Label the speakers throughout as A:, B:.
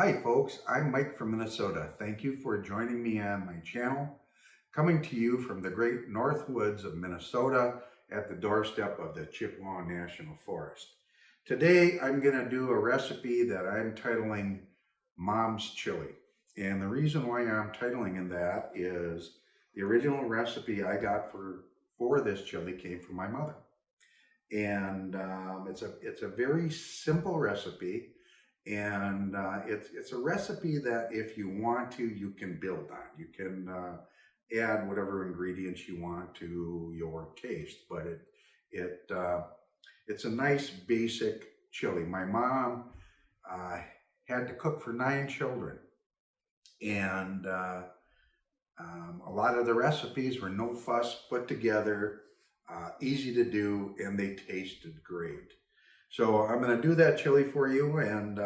A: Hi folks, I'm Mike from Minnesota. Thank you for joining me on my channel, coming to you from the great North Woods of Minnesota at the doorstep of the Chippewa National Forest. Today I'm going to do a recipe that I'm titling Mom's Chili. And the reason why I'm titling that is the original recipe I got for this chili came from my mother. And it's a very simple recipe. And it's a recipe that if you want to, you can build on. You can add whatever ingredients you want to your taste, but it's a nice basic chili. My mom had to cook for 9 children, and a lot of the recipes were no fuss, put together, easy to do, and they tasted great. So I'm going to do that chili for you, and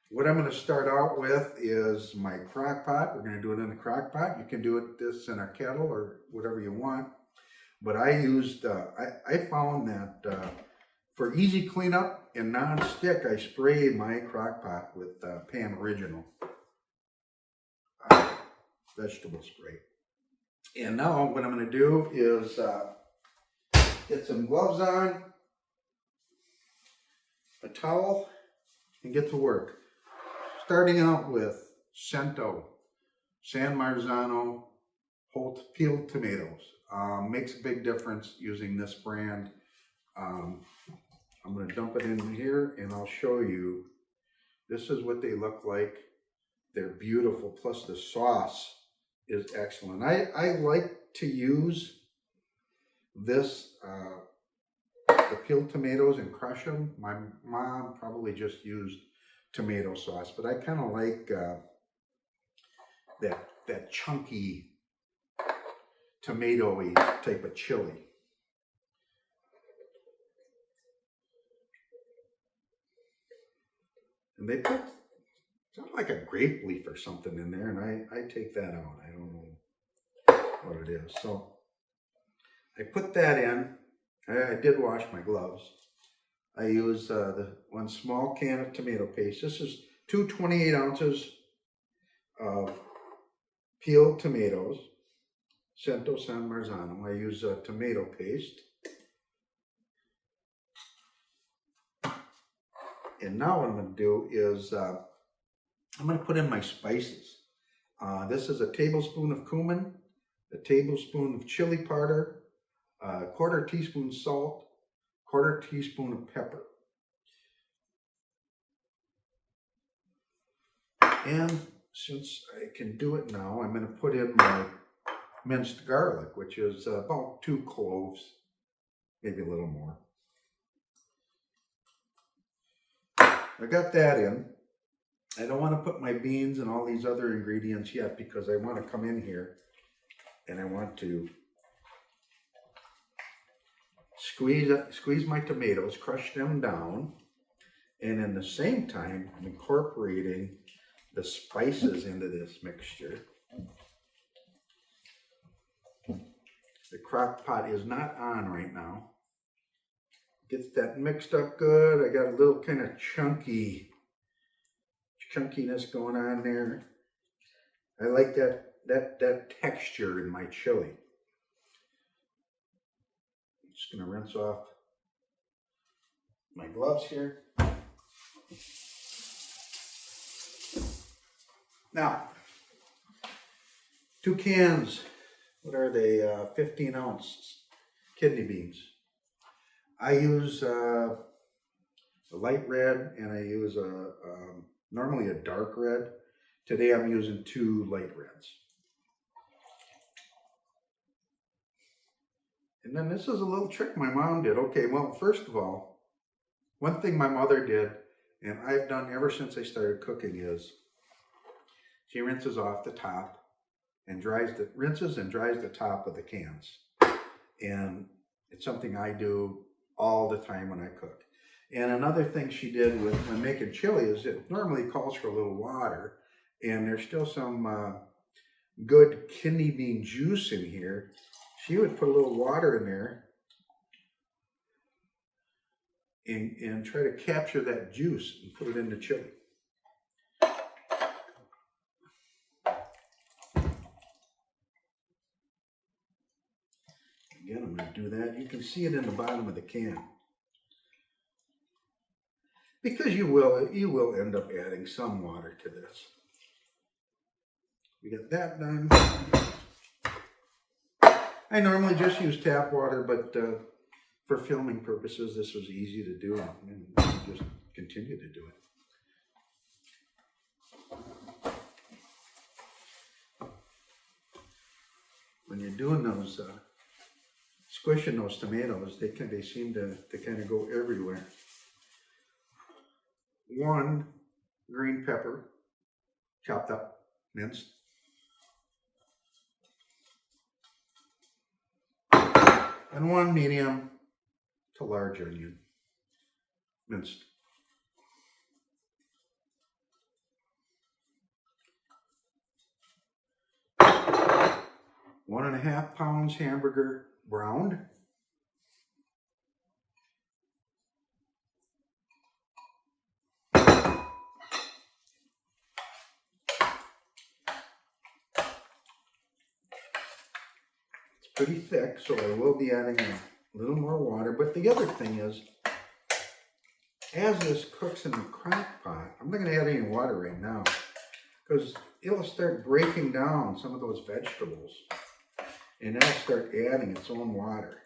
A: what I'm going to start out with is my crock pot. We're going to do it in a crock pot. You can do this in a kettle or whatever you want, but I used, I found that for easy cleanup and non-stick, I spray my crock pot with Pan Original vegetable spray. And now what I'm going to do is get some gloves on, a towel, and get to work. Starting out with Cento San Marzano Whole Peeled Tomatoes. Makes a big difference using this brand. I'm going to dump it in here and I'll show you. This is what they look like. They're beautiful, plus the sauce is excellent. I like to use this the peeled tomatoes and crush them. My mom probably just used tomato sauce, but I kind of like that chunky tomatoey type of chili. And they put something like a grape leaf or something in there, and I take that out. I don't know what it is. So I put that in. I did wash my gloves. I use the 1 small can of tomato paste. This is 2 28 ounces of peeled tomatoes, Cento San Marzano. I use tomato paste. And now what I'm going to do is I'm going to put in my spices. This is a tablespoon of cumin, a tablespoon of chili powder, 1/4 teaspoon salt, 1/4 teaspoon of pepper. And since I can do it now, I'm going to put in my minced garlic, which is about 2 cloves, maybe a little more. I got that in. I don't want to put my beans and all these other ingredients yet because I want to come in here and I want to squeeze my tomatoes, crush them down, and in the same time, I'm incorporating the spices into this mixture. The crock pot is not on right now. Gets that mixed up good. I got a little kind of chunkiness going on there. I like that texture in my chili. Just going to rinse off my gloves here. Now, 2 cans, what are they, 15 ounce kidney beans. I use a light red and I use normally a dark red. Today I'm using 2 light reds. And then this is a little trick my mom did. Okay, well, first of all, one thing my mother did, and I've done ever since I started cooking, is she rinses off the top and rinses and dries the top of the cans. And it's something I do all the time when I cook. And another thing she did when making chili is it normally calls for a little water, and there's still some good kidney bean juice in here. She would put a little water in there and try to capture that juice and put it in the chili. Again, I'm going to do that. You can see it in the bottom of the can. Because you will end up adding some water to this. We got that done. I normally just use tap water, but for filming purposes, this was easy to do, and just continue to do it. When you're doing those, squishing those tomatoes, they seem to kind of go everywhere. 1 green pepper, chopped up, minced. And 1 medium to large onion, minced. One and a half pounds hamburger browned. It's pretty thick, so I will be adding a little more water. But the other thing is, as this cooks in the crock pot, I'm not going to add any water right now because it'll start breaking down some of those vegetables. And that'll start adding its own water.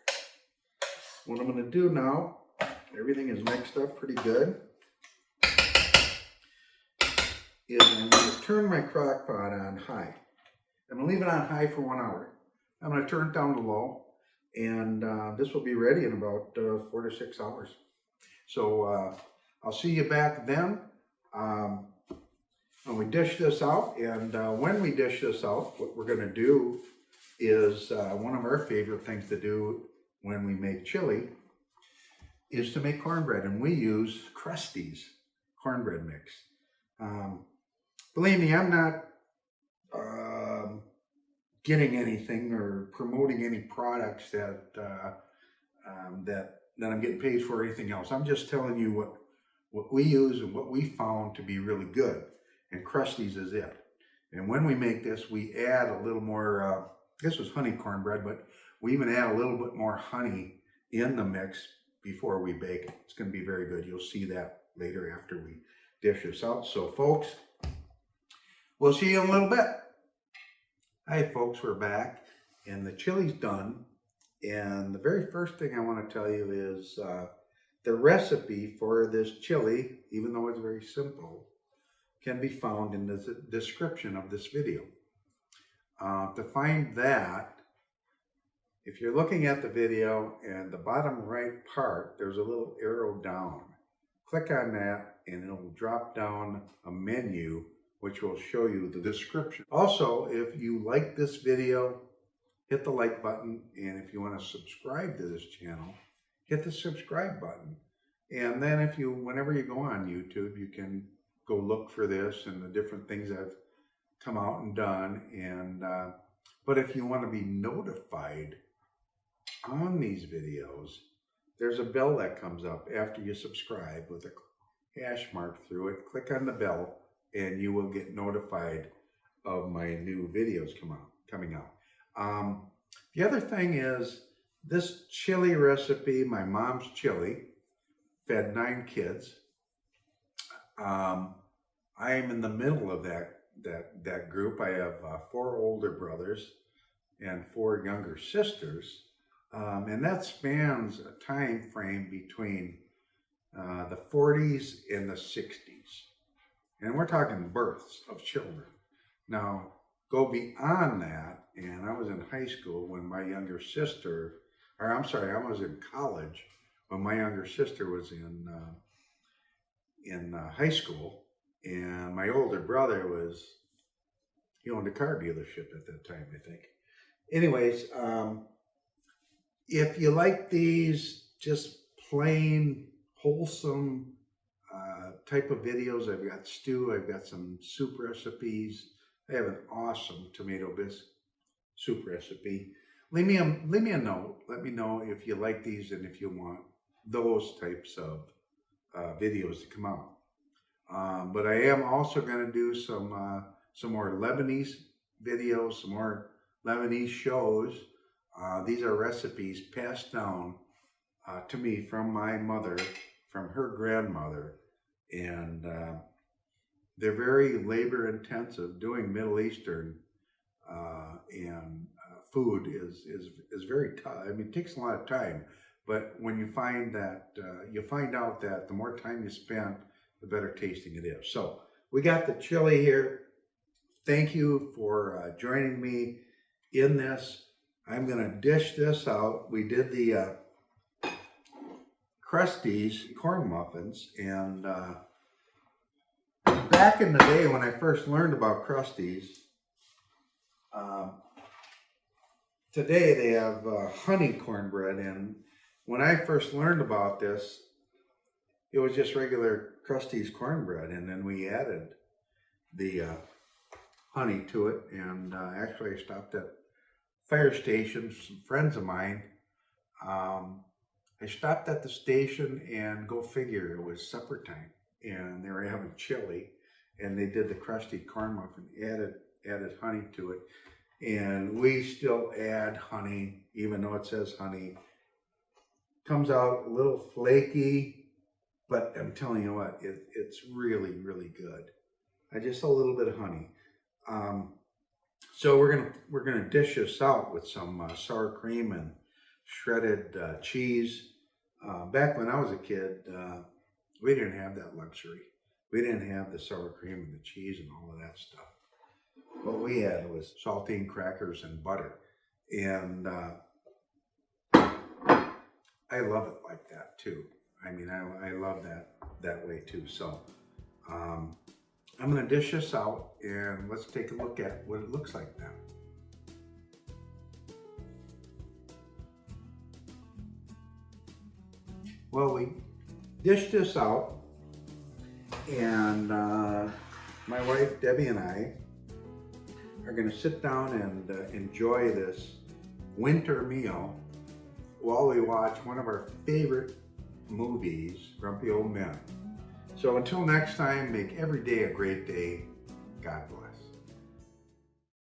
A: What I'm going to do now, everything is mixed up pretty good, is I'm going to turn my crock pot on high. I'm going to leave it on high for 1 hour. I'm going to turn it down to low, and this will be ready in about 4 to 6 hours. So I'll see you back then when we dish this out. And when we dish this out, what we're going to do is one of our favorite things to do when we make chili is to make cornbread, and we use Krusty's cornbread mix. Believe me, I'm not getting anything or promoting any products that I'm getting paid for or anything else. I'm just telling you what we use and what we found to be really good, and Krusty's is it. And when we make this, we add a little more. This was honey cornbread, but we even add a little bit more honey in the mix before we bake it. It's going to be very good. You'll see that later after we dish this out. So folks, we'll see you in a little bit. Hi folks, we're back and the chili's done. And the very first thing I want to tell you is the recipe for this chili, even though it's very simple, can be found in the description of this video. To find that, if you're looking at the video and the bottom right part, there's a little arrow down. Click on that and it'll drop down a menu which will show you the description. Also, if you like this video, hit the like button, and if you want to subscribe to this channel, hit the subscribe button. And then whenever you go on YouTube, you can go look for this and the different things I've come out and done. And but if you want to be notified on these videos, there's a bell that comes up after you subscribe with a hash mark through it. Click on the bell and you will get notified of my new videos coming out. The other thing is this chili recipe, my mom's chili, fed 9 kids. I am in the middle of that group. I have 4 older brothers and 4 younger sisters, and that spans a time frame between the 40s and the 60s, and we're talking births of children. Now go beyond that, and I was in high school when my younger sister, or I'm sorry, I was in college when my younger sister was in high school. And my older brother he owned a car dealership at that time, I think. Anyways, if you like these just plain, wholesome type of videos, I've got stew, I've got some soup recipes. I have an awesome tomato bisque soup recipe. Leave me a note. Let me know if you like these and if you want those types of videos to come out. But I am also going to do some more Lebanese videos, some more Lebanese shows. These are recipes passed down to me from my mother, from her grandmother, and they're very labor intensive. Doing Middle Eastern and food is very tough. I mean, it takes a lot of time, but when you find that, you find out that the more time you spend, the better tasting it is. So we got the chili here. Thank you for joining me in this. I'm gonna dish this out. We did the Krusty's corn muffins, and back in the day when I first learned about Krusty's, today they have honey cornbread, and when I first learned about this, it was just regular Krusty's cornbread, and then we added the honey to it. And actually I stopped at fire station, some friends of mine. I stopped at the station, and go figure, it was supper time and they were having chili, and they did the crusty corn muffin, added honey to it. And we still add honey, even though it says honey. Comes out a little flaky, but I'm telling you what, it's really, really good. Just a little bit of honey. So we're gonna dish this out with some sour cream and shredded cheese. Back when I was a kid, we didn't have that luxury. We didn't have the sour cream and the cheese and all of that stuff. What we had was saltine crackers and butter, and I love it like that too. I mean, I love that way too. So I'm gonna dish this out, and let's take a look at what it looks like now. Well, we dished this out, and my wife Debbie and I are gonna sit down and enjoy this winter meal while we watch one of our favorite movies, Grumpy Old Men. So until next time, make every day a great day. God bless.